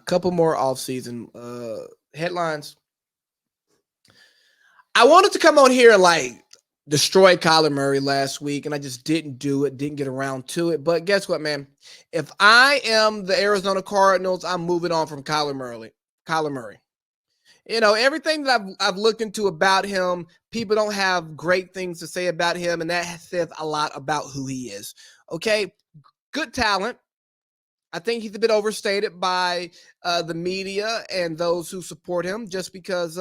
couple more offseason headlines. I wanted to come on here and destroy Kyler Murray last week, and I just didn't do it, didn't get around to it. But guess what, man? If I am the Arizona Cardinals, I'm moving on from Kyler Murray. Everything that I've looked into about him, people don't have great things to say about him, and that says a lot about who he is. Okay, good talent. I think he's a bit overstated by the media and those who support him just because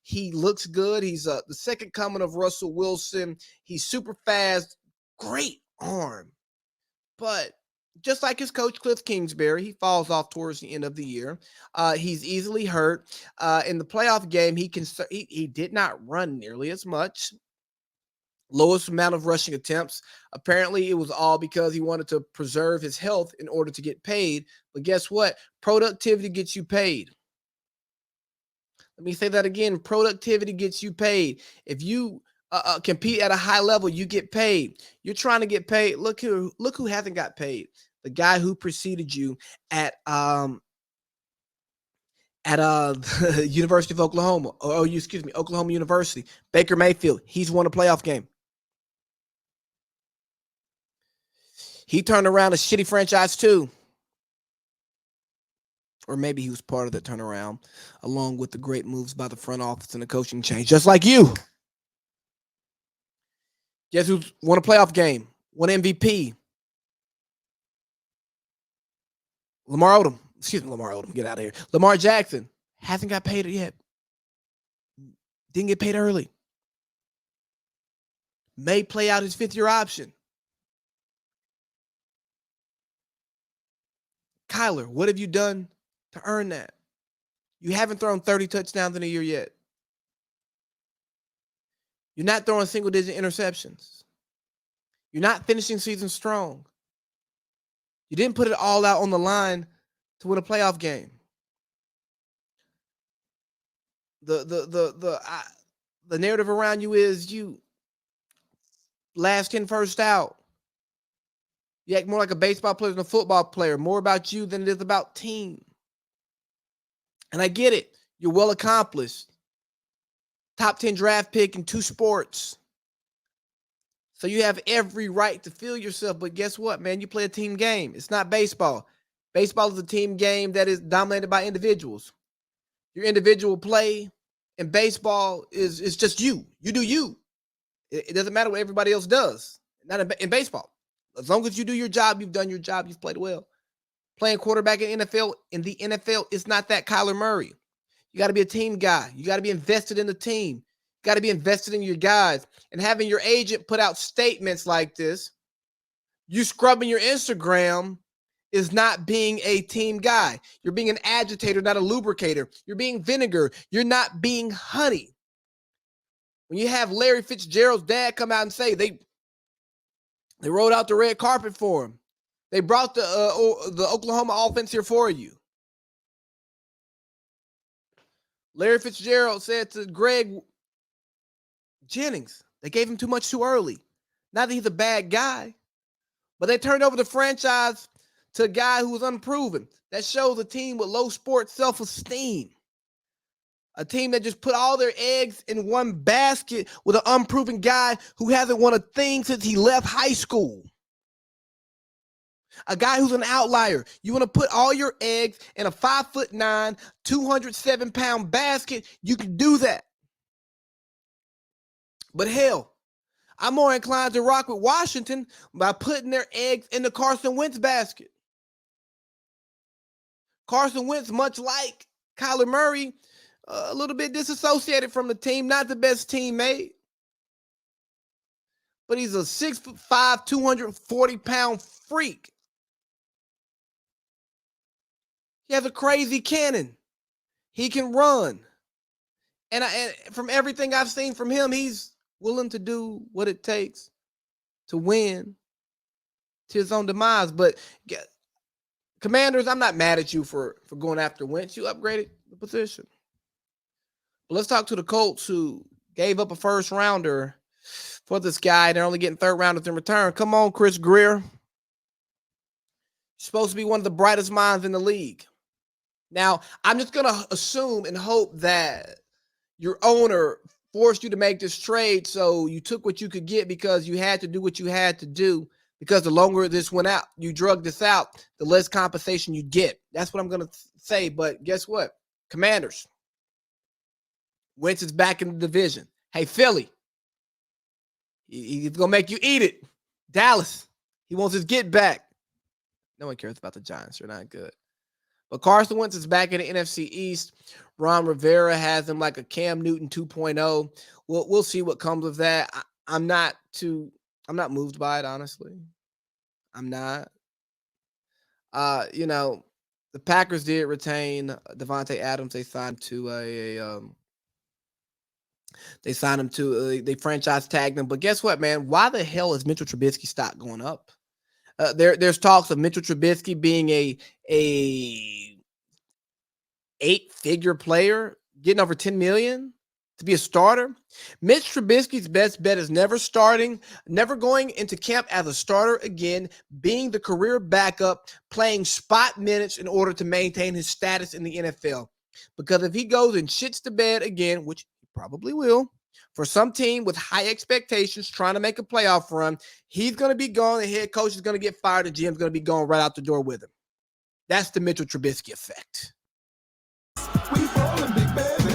he looks good. He's the second coming of Russell Wilson. He's super fast, great arm. But just like his coach, Cliff Kingsbury, he falls off towards the end of the year. He's easily hurt. In the playoff game, he did not run nearly as much. Lowest amount of rushing attempts. Apparently, it was all because he wanted to preserve his health in order to get paid. But guess what? Productivity gets you paid. Let me say that again. Productivity gets you paid. If you compete at a high level, you get paid. You're trying to get paid. Look who hasn't got paid. The guy who preceded you at the University of Oklahoma, Oklahoma University, Baker Mayfield. He's won a playoff game. He turned around a shitty franchise too. Or maybe he was part of that turnaround, along with the great moves by the front office and the coaching change, just like you. Guess who won a playoff game? Won MVP? Lamar Odom. Get out of here. Lamar Jackson hasn't got paid yet. Didn't get paid early. May play out his fifth-year option. Kyler, what have you done to earn that? You haven't thrown 30 touchdowns in a year yet. You're not throwing single-digit interceptions. You're not finishing season strong. You didn't put it all out on the line to win a playoff game. The narrative around you is you last in, first out. You act more like a baseball player than a football player. More about you than it is about team. And I get it. You're well accomplished. Top 10 draft pick in 2 sports. So you have every right to feel yourself. But guess what, man? You play a team game. It's not baseball. Baseball is a team game that is dominated by individuals. Your individual play in baseball is just you. You do you. It doesn't matter what everybody else does. Not in baseball. As long as you do your job, you've done your job, you've played well. Playing quarterback in the NFL, it's not that Kyler Murray. You got to be a team guy. You got to be invested in the team. You got to be invested in your guys. And having your agent put out statements like this, you scrubbing your Instagram is not being a team guy. You're being an agitator, not a lubricator. You're being vinegar. You're not being honey. When you have Larry Fitzgerald's dad come out and say they rolled out the red carpet for him. They brought the Oklahoma offense here for you. Larry Fitzgerald said to Greg Jennings, they gave him too much too early. Not that he's a bad guy, but they turned over the franchise to a guy who was unproven. That shows a team with low sports self-esteem. A team that just put all their eggs in one basket with an unproven guy who hasn't won a thing since he left high school. A guy who's an outlier. You want to put all your eggs in a 5'9", 207-pound basket, you can do that. But hell, I'm more inclined to rock with Washington by putting their eggs in the Carson Wentz basket. Carson Wentz, much like Kyler Murray, a little bit disassociated from the team, not the best teammate. But he's a 6'5", 240-pound freak. He has a crazy cannon. He can run. And from everything I've seen from him, he's willing to do what it takes to win to his own demise. But Commanders, I'm not mad at you for going after Wentz. You upgraded the position. But let's talk to the Colts, who gave up a first rounder for this guy. They're only getting third rounders in return. Come on, Chris Greer. You're supposed to be one of the brightest minds in the league. Now, I'm just going to assume and hope that your owner forced you to make this trade, so you took what you could get because you had to do what you had to do, because the longer this went out, you drug this out, the less compensation you get. That's what I'm going to say. But guess what? Commanders. Wentz is back in the division. Hey, Philly. He's going to make you eat it. Dallas. He wants his get back. No one cares about the Giants. They're not good. But Carson Wentz is back in the NFC East. Ron Rivera has him like a Cam Newton 2.0. We'll see what comes of that. I'm not moved by it, honestly. I'm not. The Packers did retain Devontae Adams. They signed they franchise tagged him. But guess what, man? Why the hell is Mitchell Trubisky's stock going up? There's talks of Mitchell Trubisky being a 8-figure player, getting over $10 million to be a starter. Mitch Trubisky's best bet is never going into camp as a starter again, being the career backup, playing spot minutes in order to maintain his status in the NFL. Because if he goes and shits the bed again, which he probably will, for some team with high expectations trying to make a playoff run, he's going to be gone. The head coach is going to get fired. The GM's going to be going right out the door with him. That's the Mitchell Trubisky effect. We ballin', big baby.